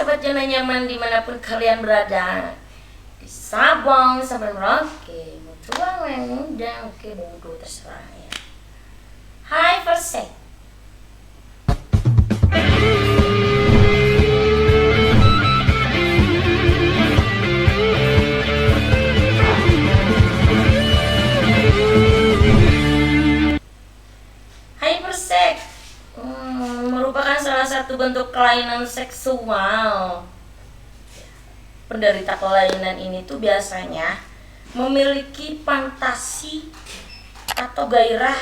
sahabat zona nyaman dimanapun kalian berada, di Sabang sampai Merauke, mau tua yang muda, oke bodoh terserah ya. Hai Persek. Hai Persek, merupakan salah satu bentuk kelainan seksual. Penderita kelainan ini tuh biasanya memiliki fantasi atau gairah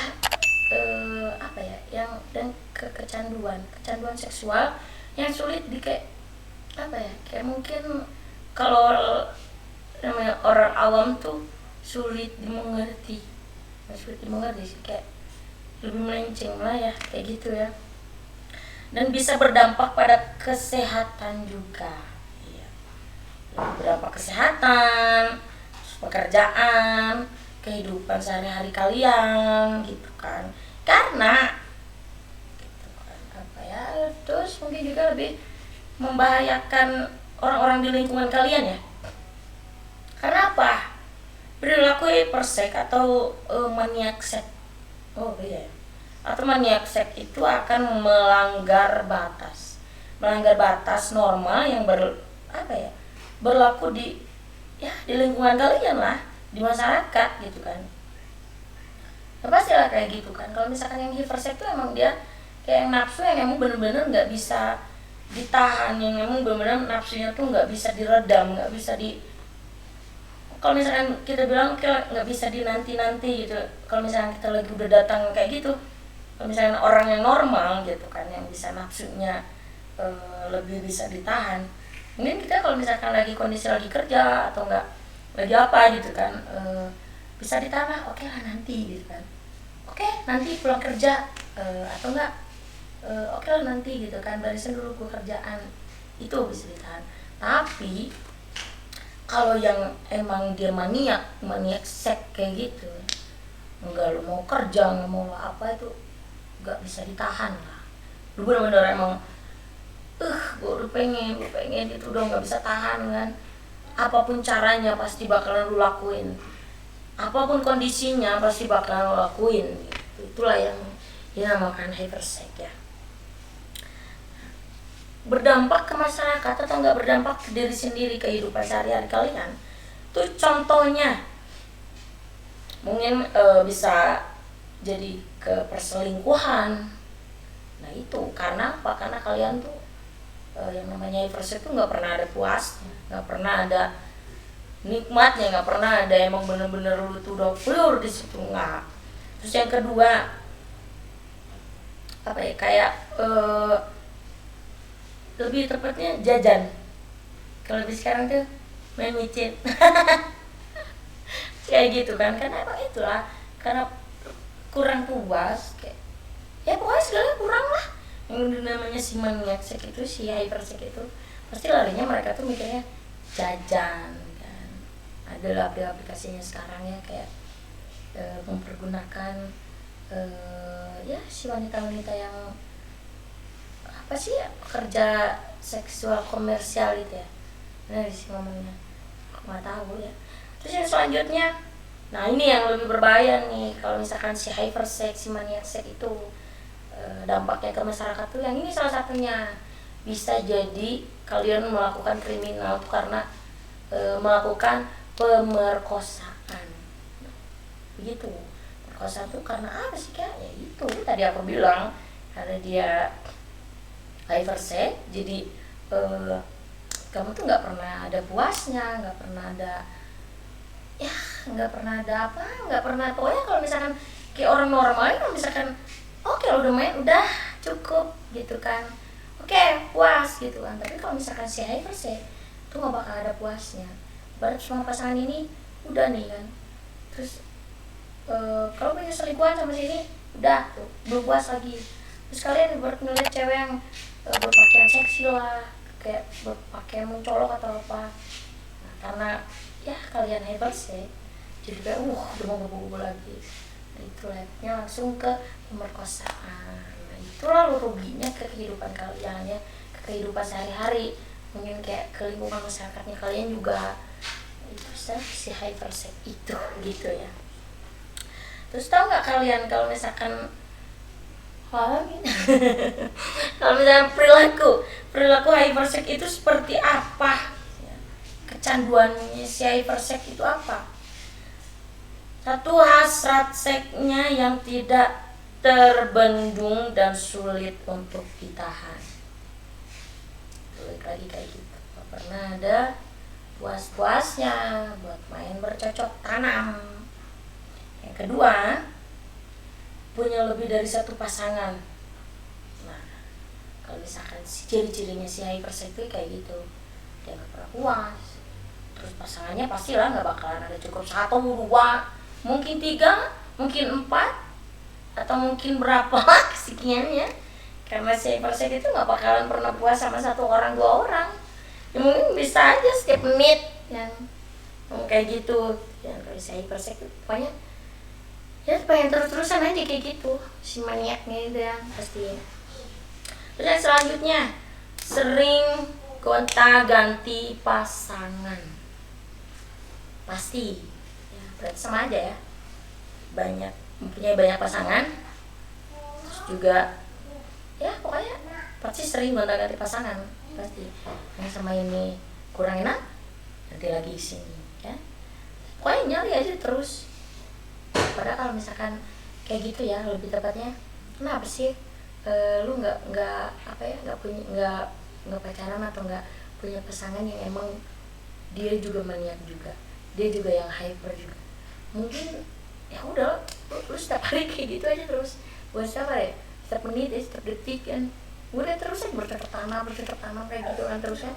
dan kecanduan seksual yang sulit kayak mungkin kalau namanya orang awam tuh sulit dimengerti sih, kayak lebih melenceng lah ya kayak gitu ya, dan bisa berdampak pada kesehatan juga. Berdampak kesehatan, pekerjaan, kehidupan sehari-hari kalian gitu kan, karena gitu kan, terus mungkin juga lebih membahayakan orang-orang di lingkungan kalian ya. Karena apa? Perilaku hypersek atau maniak seks atau maniak seks itu akan melanggar batas normal yang berlaku di lingkungan kalian lah, di masyarakat gitu kan. Ya pastilah kayak gitu kan. Kalau misalkan yang hypersek itu emang dia kayak yang nafsu yang emang bener-bener nggak bisa ditahan, yang emang bener-bener nafsunya tuh nggak bisa diredam, nggak bisa kalau misalkan kita bilang nggak bisa dinanti-nanti gitu. Kalau misalkan kita lagi udah datang kayak gitu, kalau misalkan orang yang normal gitu kan, yang bisa nafsunya lebih bisa ditahan, mungkin kita kalau misalkan lagi kondisi lagi kerja atau enggak lagi apa gitu kan, bisa ditahan, oke lah nanti gitu kan, oke nanti pulang kerja, atau enggak oke lah nanti gitu kan, barisin dulu gue kerjaan, itu bisa ditahan. Tapi kalau yang emang dia maniak seks kayak gitu, enggak, lu mau kerja nggak mau apa, itu nggak bisa ditahan lah. Lu bener-bener emang gue udah pengen itu udah nggak bisa tahan kan, apapun caranya pasti bakalan lu lakuin, apapun kondisinya pasti bakalan lu lakuin gitu. Itulah yang dinamakan hypersek ya. Berdampak ke masyarakat atau nggak berdampak ke diri sendiri, kehidupan sehari-hari kalian tuh contohnya mungkin bisa jadi ke perselingkuhan. Nah itu karena apa? Karena kalian tuh yang namanya hypersek tuh nggak pernah ada puasnya, nggak pernah ada nikmatnya, nggak pernah ada emang bener-bener lu tuh udah pure di situ, nggak. Terus yang kedua lebih tepatnya jajan. Kalau lebih sekarang tuh main micin kayak gitu kan, karena emang itulah, karena kurang puas, kayak ya pokoknya segala kurang lah. Yang namanya si maniak seks itu, si hypersek itu pasti larinya mereka tuh mikirnya jajan kan. Adalah aplikasinya sekarang ya, kayak mempergunakan si wanita-wanita yang pekerja seksual komersial itu ya. Nah sih ngomongnya, aku nggak tahu ya. Terus yang selanjutnya, nah ini yang lebih berbahaya nih, kalau misalkan si hypersek, si maniak seks itu dampaknya ke masyarakat tuh yang ini salah satunya, bisa jadi kalian melakukan kriminal tuh karena melakukan pemerkosaan. Begitu. Perkosaan tuh karena apa sih Kak? Ya itu tadi aku bilang, karena dia hypersek, jadi kamu tuh nggak pernah ada puasnya, nggak pernah ada pokoknya kalau misalkan kayak orang normal kalau misalkan oke udah main udah cukup gitu kan, oke puas gitu kan. Tapi kalau misalkan si hypersek tuh nggak bakal ada puasnya. Baru cuma pasangan ini udah nih kan, terus kalau punya selingkuhan sama sini udah tuh belum puas lagi. Terus kalian ngeliat cewek yang berpakaian seksi lah, kayak berpakaian mencolok atau apa, nah, karena ya kalian hypersek jadi kayak udah mau bobo lagi. Nah itu liatnya langsung ke pemerkosaan. Nah itulah ruginya ke kehidupan kalian ya, ke kehidupan sehari-hari. mungkin kayak ke lingkungan masyarakatnya kalian juga itu si hypersex itu gitu ya. Terus tahu nggak kalian kalau misalkan kalau misalnya perilaku hypersex itu seperti apa? Kecanduannya si hypersex itu apa? Satu, hasrat seksnya yang tidak terbendung dan sulit untuk ditahan. Balik lagi kayak gitu, gak pernah ada puas-puasnya buat main bercocok tanam. Yang kedua, punya lebih dari satu pasangan. Nah, kalau misalkan ciri-cirinya si hypersex itu kayak gitu, dia gak pernah puas. Terus pasangannya pastilah gak bakalan ada cukup 1, 2, mungkin 3, mungkin 4, atau mungkin berapa sekiannya. Karena si hypersex itu gak bakalan pernah puas sama 1 orang, 2 orang. Ya mungkin bisa aja setiap menit yang kayak gitu. Ya kalau si hypersex itu pokoknya ya pengen terus-terusan aja kayak gitu si maniaknya itu ya pasti. Terus yang selanjutnya, sering gonta-ganti pasangan. Pasti ya, berarti sama aja ya, mempunyai banyak pasangan. Terus juga ya pokoknya pasti sering gonta-ganti pasangan. Pasti yang sama ini kurang enak, nanti lagi sini ya, pokoknya nyari aja terus. Padahal kalau misalkan kayak gitu ya, lebih tepatnya kenapa sih lu nggak pacaran atau nggak punya pasangan yang emang dia juga maniak juga, dia juga yang hyper juga. Mungkin ya udah lu setiap hari kayak gitu aja terus, buat siapa ya, setiap menit ya, setiap detik kan udah terus aja bercocok tanam kayak gitu kan terus ya.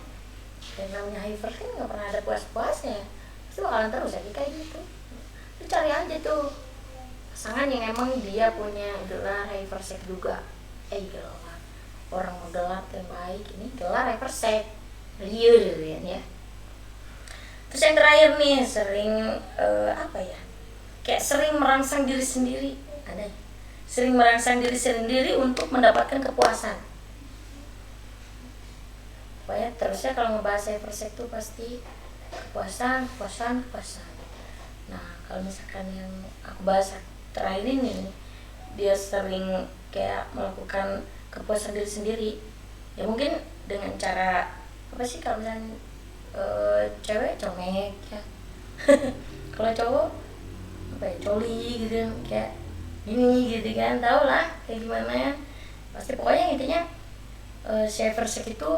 Dan namanya hyper kan nggak pernah ada puas-puasnya, pasti bakalan terus aja kayak gitu. Lu cari aja tuh pasangan yang emang dia punya gelar hypersex juga. Gelar orang mau gelar terbaik, ini gelar hypersex real ya. Terus yang terakhir nih, sering kayak sering merangsang diri sendiri. Ada sering merangsang diri sendiri untuk mendapatkan kepuasan. Pokoknya terusnya kalau ngebahas hypersex tuh pasti kepuasan. Nah, kalau misalkan yang aku bahas terakhir ini, dia sering kayak melakukan kepuasan diri sendiri. Ya mungkin dengan cara apa sih, kalau misalnya cewek comek ya. Kalau cowok apa ya, coli gitu kan, kayak gini gitu kan, tau lah kayak gimana ya. Pasti pokoknya intinya si hypersex itu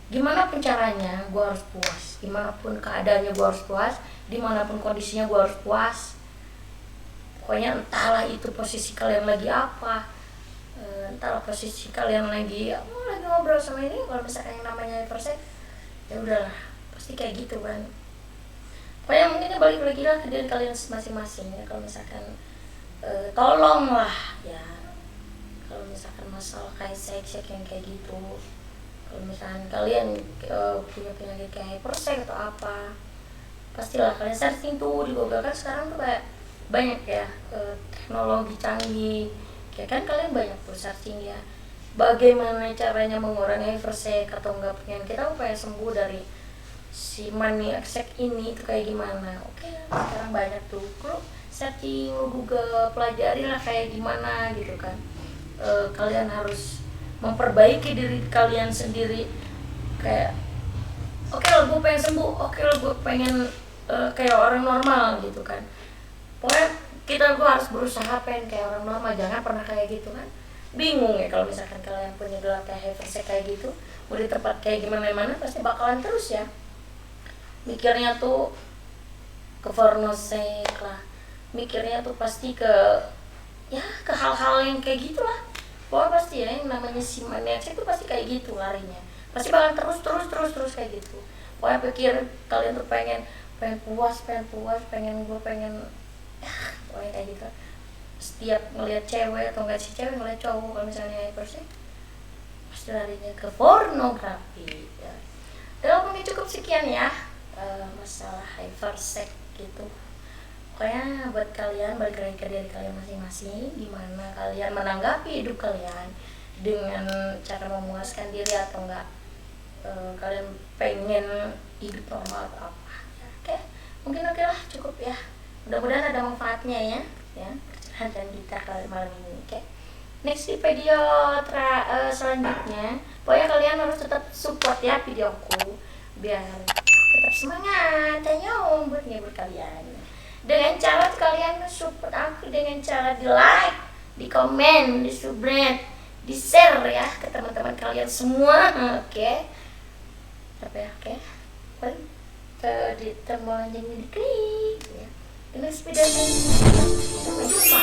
gimana pun caranya gue harus puas, gimana pun keadaannya gue harus puas, dimanapun kondisinya gue harus puas. Pokoknya entahlah itu posisi kalian lagi apa, entahlah posisi kalian lagi ngobrol sama ini, kalau misalkan yang namanya hypersex ya udahlah pasti kayak gitu kan. Pokoknya mungkin balik lagi lah ke diri kalian masing-masing ya. Kalau misalkan tolonglah ya, kalau misalkan masalah kayak seks yang kayak gitu, kalau misalkan kalian punya penyakit kayak hypersex atau apa, pastilah kalian searching tuh di Google. Kan sekarang tuh kayak banyak ya teknologi canggih, kayak kan kalian banyak tuh searching ya, bagaimana caranya mengurangi hypersex atau enggak penyakit kita supaya sembuh dari si maniak seks ini itu kayak gimana. Oke, sekarang banyak tuh, lu searching, Google, pelajari lah kayak gimana gitu kan. Kalian harus memperbaiki diri kalian sendiri, kayak oke lah gue pengen sembuh, oke lah gue pengen kayak orang normal gitu kan. Pokoknya gue harus berusaha pengen kayak orang normal, jangan pernah kayak gitu kan. Bingung ya kalau misalkan kalian punya gelar kayak hypersex kayak gitu, mau di tempat kayak gimana pasti bakalan terus ya mikirnya tuh ke pornosek lah, mikirnya tuh pasti ke hal-hal yang kayak gitulah. Pokoknya pasti ya, yang namanya si maniak itu pasti kayak gitu larinya, pasti bakal terus kayak gitu. Pokoknya pikir kalian tuh pengen puas, pengen pokoknya kayak gitu. Setiap ngelihat cewek atau enggak si cewek ngelihat cowok, kalau misalnya hypersex pasti larinya ke pornografi ya. Dan mungkin cukup sekian ya masalah hypersex gitu. Pokoknya buat kalian, balik lagi ke diri kalian masing-masing, gimana kalian menanggapi hidup kalian, dengan cara memuaskan diri atau enggak kalian pengen hidup normal atau apa ya, oke mungkin oke lah cukup ya, mudah-mudahan ada manfaatnya ya dan kita kali malam ini. Oke, next di video selanjutnya pokoknya kalian harus tetap support ya videoku biar tetap semangat tanya buat ngibur kalian dengan cara kalian support aku dengan cara di like, di komen, di subscribe, di share ya ke teman-teman kalian semua. Oke apa ya, oke di tombol lonceng ini diklik ya. Next video sampai jumpa.